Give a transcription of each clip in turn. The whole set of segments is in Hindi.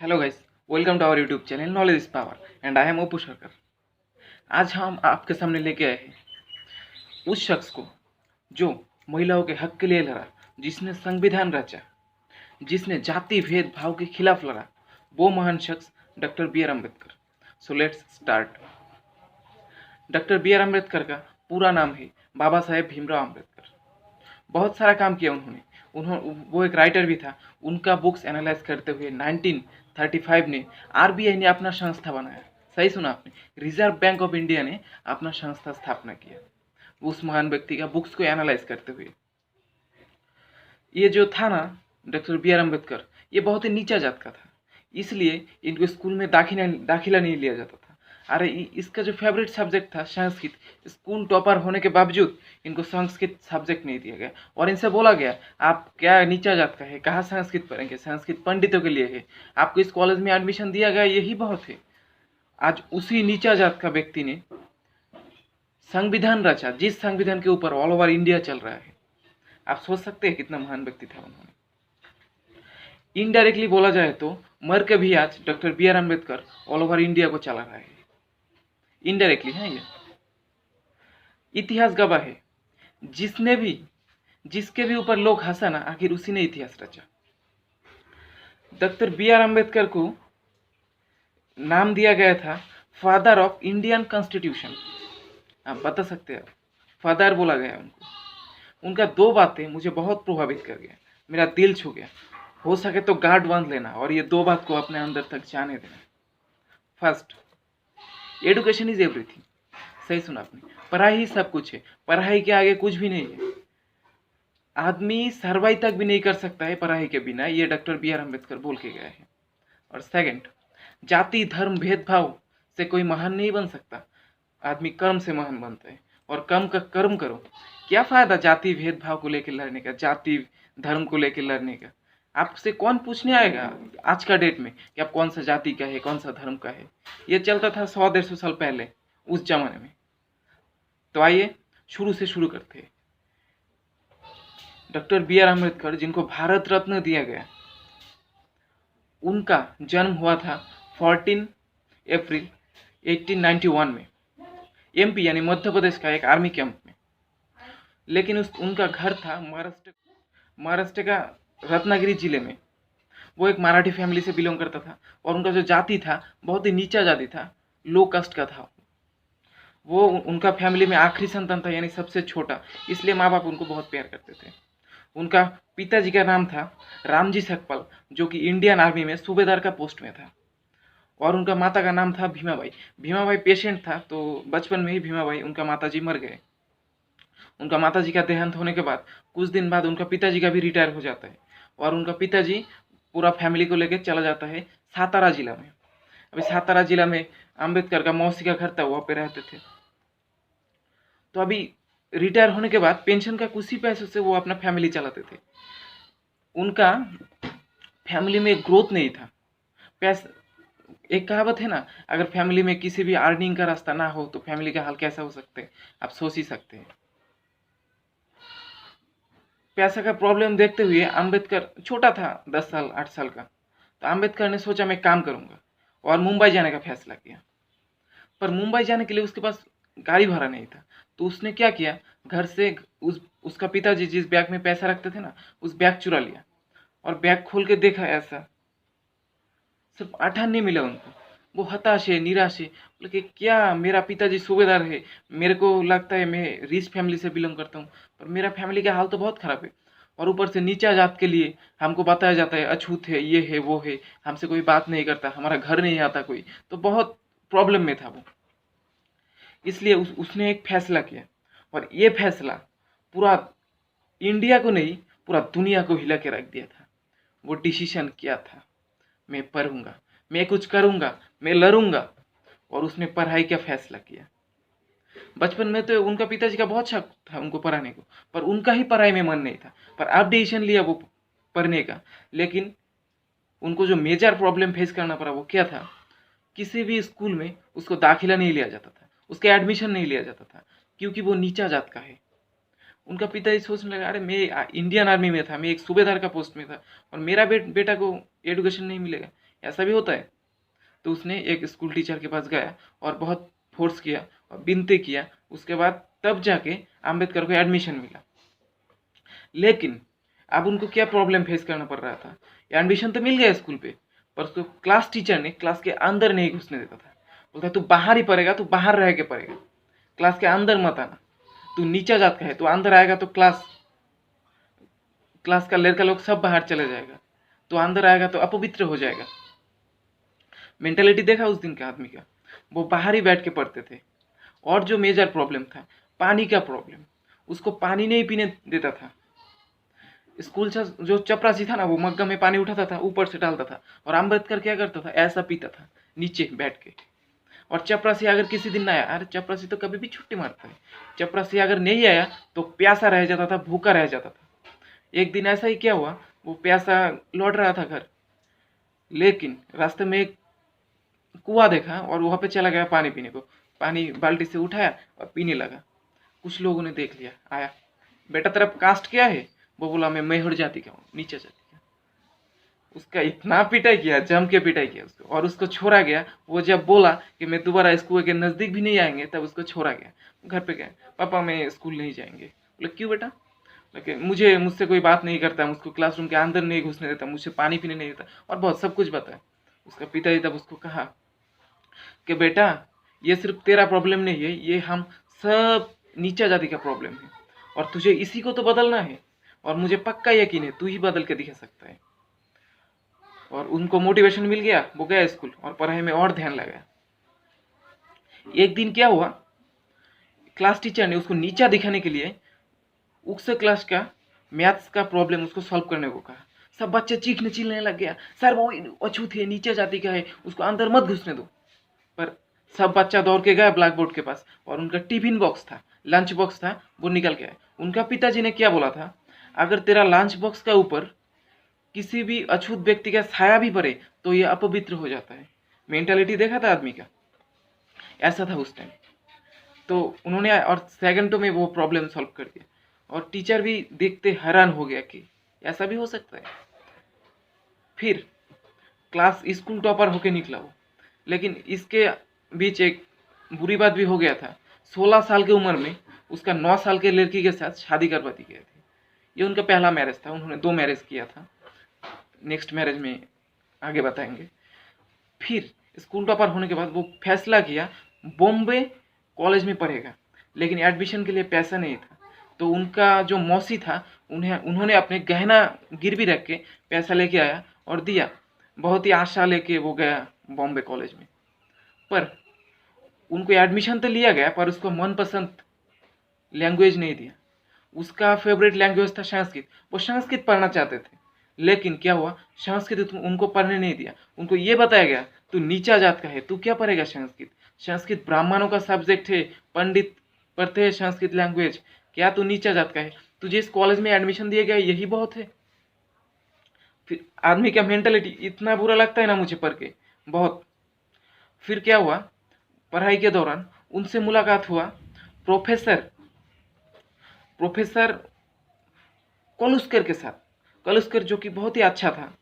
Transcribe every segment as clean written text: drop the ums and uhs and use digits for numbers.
Hello guys, welcome to our YouTube channel knowledge is power and I am Opu Sarkar. आज हम आपके सामने लेके आए हैं उस शख्स को जो महिलाओं के हक के लिए लड़ा, जिसने संविधान रचा, जिसने जाति भेदभाव के खिलाफ लड़ा, वो महान शख्स doctor B R Ambedkar. So let's start. Doctor B R Ambedkar का पूरा नाम है बाबा साहेब भीमराव अम्बेडकर। बहुत सारा काम किया उन्होंने। वो एक राइटर भी था। उनका बुक्स एनालाइज करते हुए 1935 ने आरबीआई ने अपना संस्था बनाया। सही सुना आपने, रिजर्व बैंक ऑफ इंडिया ने अपना संस्था स्थापना किया उस महान व्यक्ति का बुक्स को एनालाइज करते हुए। ये जो था ना डॉक्टर बी आर अम्बेडकर, ये बहुत ही नीचा जात का था, इसलिए इनको स्कूल में दाखिला नहीं लिया जाता था। अरे इसका जो फेवरेट सब्जेक्ट था संस्कृत, स्कूल टॉपर होने के बावजूद इनको संस्कृत सब्जेक्ट नहीं दिया गया और इनसे बोला गया आप क्या नीचा जात का है, कहाँ संस्कृत पढ़ेंगे, संस्कृत पंडितों के लिए है, आपको इस कॉलेज में एडमिशन दिया गया यही बहुत है। आज उसी नीचा जात का व्यक्ति ने संविधान रचा, जिस संविधान के ऊपर ऑल ओवर इंडिया चल रहा है। आप सोच सकते हैं कितना महान व्यक्ति था उन्होंने। इनडायरेक्टली बोला जाए तो मर के भी आज doctor B R Ambedkar all over India को चला रहा है। इनडायरेक्टली है ये, इतिहास गवाह है। जिसने भी जिसके भी ऊपर लोग हंसा ना, आखिर उसी ने इतिहास रचा। डॉक्टर बी आर अम्बेडकर को नाम दिया गया था फादर ऑफ इंडियन कॉन्स्टिट्यूशन। आप बता सकते हैं, फादर बोला गया उनको। उनका दो बातें मुझे बहुत प्रभावित कर गया, मेरा दिल छू गया। हो सके तो गार्ड बांध लेना और ये दो बात को अपने अंदर तक जाने देना। First, education is everything. सही सुना आपने, पढ़ाई ही सब कुछ है, पढ़ाई के आगे कुछ भी नहीं है। आदमी सर्वाइव तक भी नहीं कर सकता है पढ़ाई के बिना, ये डॉक्टर बी आर अम्बेडकर बोल के गए हैं। और सेकंड, जाति धर्म भेदभाव से कोई महान नहीं बन सकता, आदमी कर्म से महान बनता है। और कर्म करो। क्या फायदा जाति भेदभाव को लेकर लड़ने का, जाति धर्म को लेकर लड़ने का। आपसे कौन पूछने आएगा आज का डेट में कि आप कौन सा जाति का है, कौन सा धर्म का है। ये चलता था 100-150 साल पहले उस जमाने में। तो आइए शुरू से शुरू करते हैं। डॉक्टर बी आर अम्बेडकर, जिनको भारत रत्न दिया गया, उनका जन्म हुआ था 14 अप्रैल 1891 में एमपी यानी मध्य प्रदेश का एक आर्मी कैंप में। लेकिन उनका घर था महाराष्ट्र का रत्नागिरी जिले में। वो एक मराठी फैमिली से बिलोंग करता था और उनका जो जाति था बहुत ही नीचा जाति था, लो कास्ट का था। वो उनका फैमिली में आखिरी संतान था, यानी सबसे छोटा, इसलिए माँ बाप उनको बहुत प्यार करते थे। उनका पिताजी का नाम था रामजी सकपाल, जो कि इंडियन आर्मी में सूबेदार का पोस्ट में था। और उनका माता का नाम था भीमाबाई। भीमाबाई पेशेंट था, तो बचपन में ही भीमाबाई उनका माताजी मर गए। उनका माताजी का देहांत होने के बाद कुछ दिन बाद उनका पिताजी का भी रिटायर हो जाता है और उनका पिताजी पूरा फैमिली को लेकर चला जाता है सातारा जिला में। अभी सातारा जिला में अम्बेडकर का मौसी का घर था, वहाँ पे रहते थे। तो अभी रिटायर होने के बाद पेंशन का कुछ ही पैसों से वो अपना फैमिली चलाते थे। उनका फैमिली में ग्रोथ नहीं था। पैसा, एक कहावत है ना, अगर फैमिली में किसी भी अर्निंग का रास्ता ना हो तो फैमिली का हाल कैसा हो सकता है, आप सोच ही सकते हैं। पैसा का प्रॉब्लम देखते हुए अम्बेडकर, छोटा था 10 साल 8 साल का, तो अम्बेडकर ने सोचा मैं काम करूंगा और मुंबई जाने का फैसला किया। पर मुंबई जाने के लिए उसके पास गाड़ी भाड़ा नहीं था, तो उसने क्या किया, घर से उसका पिताजी जिस बैग में पैसा रखते थे ना, उस बैग चुरा लिया और बैग खोल के देखा, ऐसा सिर्फ 8 नहीं मिला उनको। वो हताश है, निराश है, बोले कि क्या, मेरा पिताजी सूबेदार है, मेरे को लगता है मैं रिच फैमिली से बिलोंग करता हूँ, पर मेरा फैमिली का हाल तो बहुत खराब है। और ऊपर से नीचा जात के लिए हमको बताया जाता है अछूत है, ये है वो है, हमसे कोई बात नहीं करता, हमारा घर नहीं आता कोई, तो बहुत प्रॉब्लम में था वो। इसलिए उसने एक फैसला किया और ये फैसला पूरा इंडिया को नहीं, पूरा दुनिया को हिला के रख दिया था। वो डिसीजन क्या था, मैं पढ़ूंगा, मैं कुछ करूंगा, मैं लड़ूंगा। और उसने पढ़ाई का फैसला किया। बचपन में तो उनका पिताजी का बहुत शौक था उनको पढ़ाने को, पर उनका ही पढ़ाई में मन नहीं था। पर अब डिसीजन लिया वो पढ़ने का। लेकिन उनको जो मेजर प्रॉब्लम फेस करना पड़ा वो क्या था, किसी भी स्कूल में उसको दाखिला नहीं लिया जाता था, उसका एडमिशन नहीं लिया जाता था, क्योंकि वो नीचा जात का है। उनका पिताजी सोचने लगा, अरे मैं इंडियन आर्मी में था, मैं एक सूबेदार का पोस्ट में था और मेरा बेटा को एडुकेशन नहीं मिलेगा, ऐसा भी होता है। तो उसने एक स्कूल टीचर के पास गया और बहुत फोर्स किया और विनती किया, उसके बाद तब जाके आम्बेडकर को एडमिशन मिला। लेकिन अब उनको क्या प्रॉब्लम फेस करना पड़ रहा था, एडमिशन तो मिल गया स्कूल पे, पर उसको क्लास टीचर ने क्लास के अंदर नहीं घुसने देता था। बोलता तू बाहर ही पढ़ेगा, तू बाहर रह के पढ़ेगा, क्लास के अंदर मत आना, तू नीचा जात का है, तू अंदर आएगा तो क्लास क्लास का लड़का लोग सब बाहर चले जाएगा, तो अंदर आएगा तो अपवित्र हो जाएगा। मेंटेलिटी देखा उस दिन के आदमी का, वो बाहर ही बैठ के पढ़ते थे। और जो मेजर प्रॉब्लम था पानी का प्रॉब्लम, उसको पानी नहीं पीने देता था। स्कूल से जो चपरासी था ना, वो मग्गा में पानी उठाता था, ऊपर से डालता था, और अम्बेडकर क्या करता था, ऐसा पीता था नीचे बैठ के। और चपरासी अगर किसी दिन ना आया, अरे चपरासी तो कभी भी छुट्टी मारता है, चपरासी अगर नहीं आया तो प्यासा रह जाता था, भूखा रह जाता था। एक दिन ऐसा ही क्या हुआ, वो प्यासा लौट रहा था घर, लेकिन रास्ते में एक कुआं देखा और वहां पे चला गया पानी पीने को। पानी बाल्टी से उठाया और पीने लगा। कुछ लोगों ने देख लिया, आया, बेटा तेरा कास्ट क्या है? वो बोला मैं मैहर जाति का हूँ, नीचे जाति का। उसका इतना पिटाई किया, जम के पिटाई किया उसको, और उसको छोड़ा गया। वो जब बोला कि मैं दोबारा स्कूल के नजदीक भी नहीं आएंगे, तब उसको छोड़ा गया। घर पे गए, पापा मैं स्कूल नहीं जाएंगे। बोले क्यों बेटा? लेकिन मुझसे कोई बात नहीं करता, मुझको क्लासरूम के अंदर नहीं घुसने देता, मुझे पानी पीने नहीं देता, और बहुत सब कुछ बताया। उसका पिताजी तब उसको कहा कि बेटा ये सिर्फ तेरा प्रॉब्लम नहीं है, ये हम सब नीचा जाति का प्रॉब्लम है, और तुझे इसी को तो बदलना है, और मुझे पक्का यकीन है तू ही बदल के दिखा सकता है। और उनको मोटिवेशन मिल गया, वो गया स्कूल और पढ़ाई में और ध्यान लगाया। एक दिन क्या हुआ, क्लास टीचर ने उसको नीचा दिखाने के लिए उस क्लास का मैथ्स का प्रॉब्लम उसको सॉल्व करने को कहा। सब बच्चे चीखने चिल्लाने लग गया, सर वो अछूत है, नीचे जाति का है, उसको अंदर मत घुसने दो। पर सब बच्चा दौड़ के गया ब्लैक बोर्ड के पास, और उनका टिफिन बॉक्स था, लंच बॉक्स था, वो निकल के आए। उनका पिताजी ने क्या बोला था, अगर तेरा लंच बॉक्स का ऊपर किसी भी अछूत व्यक्ति का छाया भी पड़े तो ये अपवित्र हो जाता है। मेंटालिटी देखा था आदमी का, ऐसा था उस टाइम। तो उन्होंने और सेकंडों में वो प्रॉब्लम सॉल्व कर दिया, और टीचर भी देखते हैरान हो गया कि ऐसा भी हो सकता है। फिर क्लास स्कूल टॉपर होके निकला वो, लेकिन इसके बीच एक बुरी बात भी हो गया था। 16 साल की उम्र में उसका 9 साल के लड़की के साथ शादी करवा दी गई थी। ये उनका पहला मैरिज था, उन्होंने 2 मैरिज किया था, नेक्स्ट मैरिज में आगे बताएंगे। फिर स्कूल टॉपर होने के बाद वो फैसला किया बॉम्बे कॉलेज में पढ़ेगा, लेकिन एडमिशन के लिए पैसा नहीं था। तो उनका जो मौसी था, उन्होंने अपने गहना गिरवी रख के पैसा लेके आया और दिया। बहुत ही आशा लेके वो गया बॉम्बे कॉलेज में, पर उनको एडमिशन तो लिया गया, पर उसको मनपसंद लैंग्वेज नहीं दिया। उसका फेवरेट लैंग्वेज था संस्कृत, वो संस्कृत पढ़ना चाहते थे, लेकिन क्या हुआ, संस्कृत उनको पढ़ने नहीं दिया। उनको ये बताया गया तू नीचा जात का है, तू क्या पढ़ेगा संस्कृत? संस्कृत ब्राह्मणों का सब्जेक्ट है, पंडित पढ़ते हैं संस्कृत लैंग्वेज, क्या तू नीचा जात का है? तुझे इस कॉलेज में एडमिशन दिया गया, यही बहुत है। फिर आदमी का मेंटलिटी इतना बुरा लगता है ना मुझे पढ़ के, बहुत। फिर क्या हुआ, पढ़ाई के दौरान उनसे मुलाकात हुआ प्रोफेसर प्रोफेसर कलुस्कर के साथ। कलुस्कर जो कि बहुत ही अच्छा था।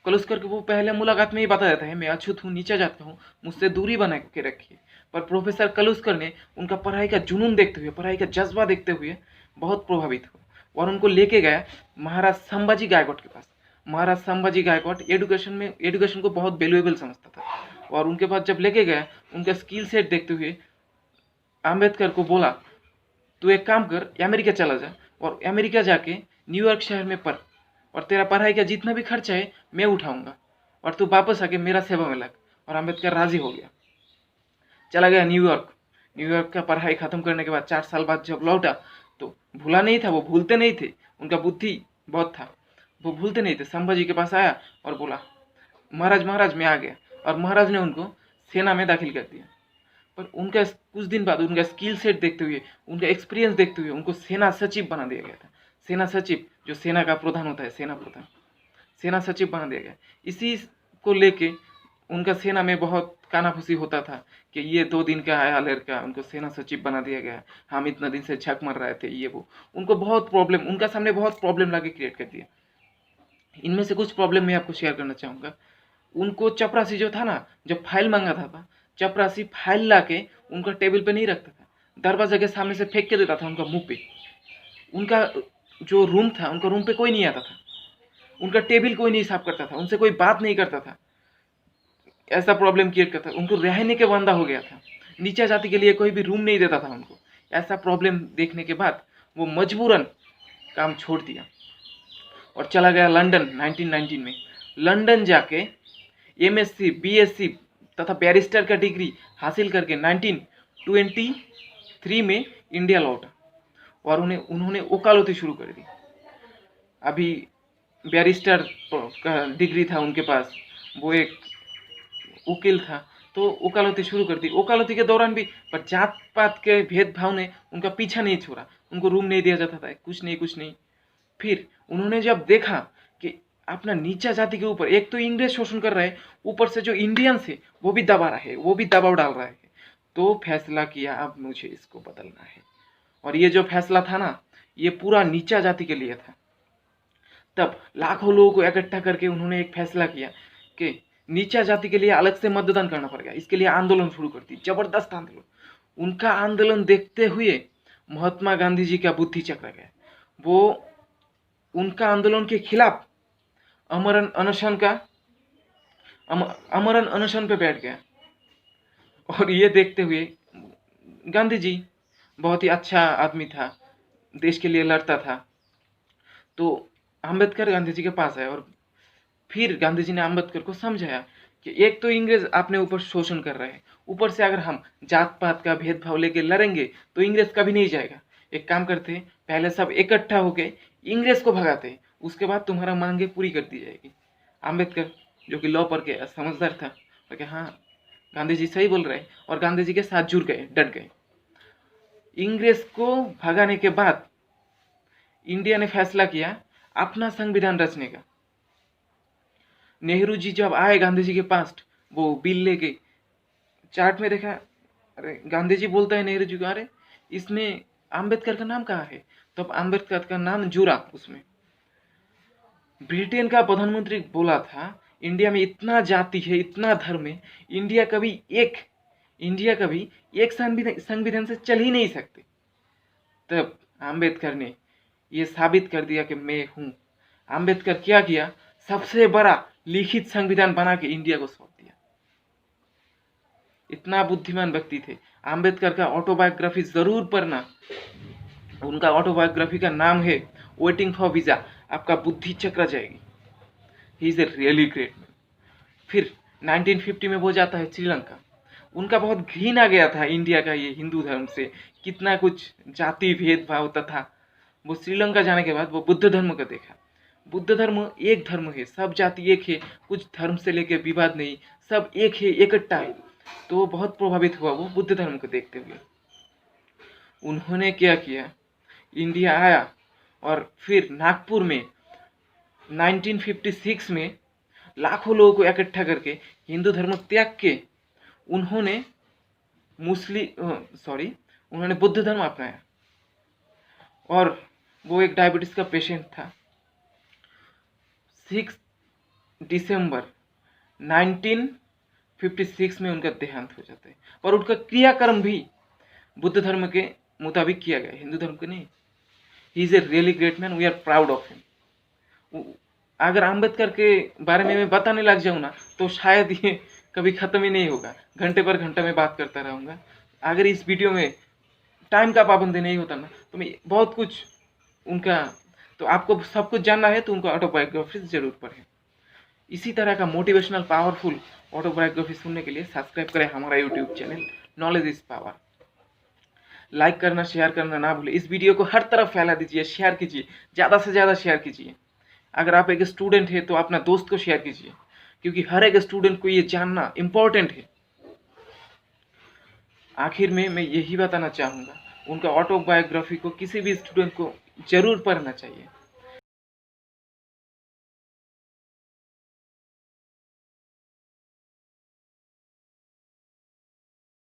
कलुस्कर को वो पहले मुलाकात में ही बता देता है मैं अछूत हूँ, नीचा जाता हूँ, मुझसे दूरी बना के रखिए। पर प्रोफेसर कलुस्कर ने उनका पढ़ाई का जुनून देखते हुए, पढ़ाई का जज्बा देखते हुए बहुत प्रभावित हुआ, और उनको लेके गया महाराज संभाजी गायकवाड़ के पास। महाराज संभाजी गायकवाड़ एडुकेशन को बहुत वैल्यूएबल समझता था, और उनके पास जब लेके गया, उनका स्किल सेट देखते हुए आम्बेडकर को बोला तू एक काम कर, अमेरिका चला जा, और अमेरिका जाके न्यूयॉर्क शहर में पढ़, और तेरा पढ़ाई का जितना भी खर्चा है मैं उठाऊंगा, और तू वापस आके मेरा सेवा में लग। और अम्बेडकर राजी हो गया, चला गया न्यूयॉर्क। न्यूयॉर्क का पढ़ाई खत्म करने के बाद 4 साल बाद जब लौटा, तो भूला नहीं था, वो भूलते नहीं थे, उनका बुद्धि बहुत था, वो भूलते नहीं थे। संभाजी के पास आया और बोला महाराज महाराज मैं आ गया, और महाराज ने उनको सेना में दाखिल कर दिया। पर उनका कुछ दिन बाद उनका स्किल सेट देखते हुए, उनका एक्सपीरियंस देखते हुए उनको सेना सचिव बना दिया गया था। सेना सचिव जो सेना का प्रधान होता है, सेना प्रधान, सेना सचिव बना दिया गया। इसी को लेके उनका सेना में बहुत कानाफूसी होता था कि ये 2 दिन का आया लड़का, उनको सेना सचिव बना दिया गया, हम इतना दिन से झक मर रहे थे, ये वो। उनको बहुत प्रॉब्लम, उनका सामने बहुत प्रॉब्लम लाके क्रिएट कर दिया। इनमें से कुछ प्रॉब्लम मैं आपको शेयर करना चाहूँगा। उनको चपरासी जो था ना, जब फाइल मंगाता था, चपरासी फाइल ला के उनका टेबल पे नहीं रखता था, दरवाजे के सामने से फेंक के देता था उनका मुंह पे। उनका जो रूम था, उनका रूम पे कोई नहीं आता था, उनका टेबल कोई नहीं साफ करता था, उनसे कोई बात नहीं करता था, ऐसा प्रॉब्लम क्रिएट करता था। उनको रहने के बंदा हो गया था, नीचा जाति के लिए कोई भी रूम नहीं देता था उनको। ऐसा प्रॉब्लम देखने के बाद वो मजबूरन काम छोड़ दिया और चला गया लंदन 1919 में। लंदन जाके एमएससी, बीएससी तथा बैरिस्टर का डिग्री हासिल करके 1923 में इंडिया लौटा और उन्होंने वकालती शुरू कर दी। अभी बैरिस्टर का डिग्री था उनके पास, वो एक वकील था, तो वकालती शुरू कर दी। वकालती के दौरान भी पर जात पात के भेदभाव ने उनका पीछा नहीं छोड़ा, उनको रूम नहीं दिया जाता था, कुछ नहीं। फिर उन्होंने जब देखा कि अपना नीचा जाति के ऊपर एक तो इंग्रेज शोषण कर रहा है, ऊपर से जो इंडियंस है वो भी दबा रहा है, वो भी दबाव डाल रहा है, तो फैसला किया अब मुझे इसको बदलना है। और ये जो फैसला था ना, ये पूरा नीचा जाति के लिए था। तब लाखों लोगों को इकट्ठा करके उन्होंने एक फैसला किया कि नीचा जाति के लिए अलग से मतदान करना पड़ेगा। इसके लिए आंदोलन शुरू कर दी, जबरदस्त आंदोलन। उनका आंदोलन देखते हुए महात्मा गांधी जी का बुद्धि चक्र गया। वो उनका आंदोलन के खिलाफ अमरण अनशन पे बैठ गया। और ये देखते हुए गांधी जी बहुत ही अच्छा आदमी था, देश के लिए लड़ता था, तो अम्बेडकर गांधी जी के पास आए और फिर गांधी जी ने अम्बेडकर को समझाया कि एक तो इंग्रेज अपने ऊपर शोषण कर रहे हैं, ऊपर से अगर हम जात पात का भेदभाव लेके लड़ेंगे तो इंग्रेज कभी नहीं जाएगा। एक काम करते हैं, पहले सब इकट्ठा होके इंग्रेज को भगाते हैं, उसके बाद तुम्हारा मांगे पूरी कर दी जाएगी। अम्बेडकर जो कि लॉ पढ़ के समझदार था, बोले हाँ गांधी जी सही बोल रहे हैं, और गांधी जी के साथ जुड़ गए, डट गए। इंग्रेज को भगाने के बाद इंडिया ने फैसला किया अपना संविधान रचने का। नेहरू जी जब आए गांधी जी के पास, वो बिल लेके, चार्ट में देखा, अरे गांधी जी बोलता है नेहरू जी को, अरे इसमें अम्बेडकर का नाम कहाँ है? तो अब अम्बेडकर का नाम जुड़ा उसमें। ब्रिटेन का प्रधानमंत्री बोला था इंडिया में इतना जाति है, इतना धर्म है, इंडिया कभी एक संविधान से चल ही नहीं सकते। तब अम्बेडकर ने ये साबित कर दिया कि मैं हूं। अम्बेडकर क्या किया, सबसे बड़ा लिखित संविधान बना के इंडिया को सौंप दिया। इतना बुद्धिमान व्यक्ति थे। अम्बेडकर का ऑटोबायोग्राफी जरूर पढ़ना, उनका ऑटोबायोग्राफी का नाम है वेटिंग फॉर वीजा, आपका बुद्धि चक्र जाएगी। ही is a really great man. फिर 1950 में वो जाता है श्रीलंका। उनका बहुत घृणा गया था इंडिया का ये हिंदू धर्म से, कितना कुछ जाति भेदभाव तथा। वो श्रीलंका जाने के बाद वो बुद्ध धर्म का देखा। बुद्ध धर्म एक धर्म है, सब जाति एक है, कुछ धर्म से लेके विवाद नहीं, सब एक है, इकट्ठा है। तो बहुत प्रभावित हुआ वो बुद्ध धर्म को देखते हुए। उन्होंने क्या किया, इंडिया आया और फिर नागपुर में 1956 में लाखों लोगों को इकट्ठा करके हिंदू धर्म त्याग के उन्होंने बुद्ध धर्म अपनाया। और वो एक डायबिटीज का पेशेंट था। 6 दिसंबर 1956 में उनका देहांत हो जाता है, और उनका क्रियाकर्म भी बुद्ध धर्म के मुताबिक किया गया, हिंदू धर्म के नहीं। He is a really great man, we are proud of him. अगर अम्बेडकर के बारे में मैं बताने लग जाऊँ ना, तो शायद ये कभी ख़त्म ही नहीं होगा, घंटे पर घंटा मैं बात करता रहूँगा। अगर इस वीडियो में टाइम का पाबंदी नहीं होता ना, तो मैं बहुत कुछ उनका, तो आपको सब कुछ जानना है तो उनका ऑटोबायोग्राफी जरूर पढ़ें। इसी तरह का मोटिवेशनल पावरफुल ऑटोबायोग्राफी सुनने के लिए सब्सक्राइब करें हमारा YouTube channel knowledge is power. Like करना, शेयर करना ना भूलें। इस वीडियो को हर तरफ फैला दीजिए, शेयर कीजिए, ज़्यादा से ज़्यादा शेयर कीजिए। अगर आप एक स्टूडेंट है तो अपना दोस्त को शेयर कीजिए, क्योंकि हर एक स्टूडेंट को ये जानना इम्पोर्टेंट है। आखिर में मैं यही बताना चाहूँगा, उनका ऑटोबायोग्राफी को किसी भी स्टूडेंट को जरूर पढ़ना चाहिए।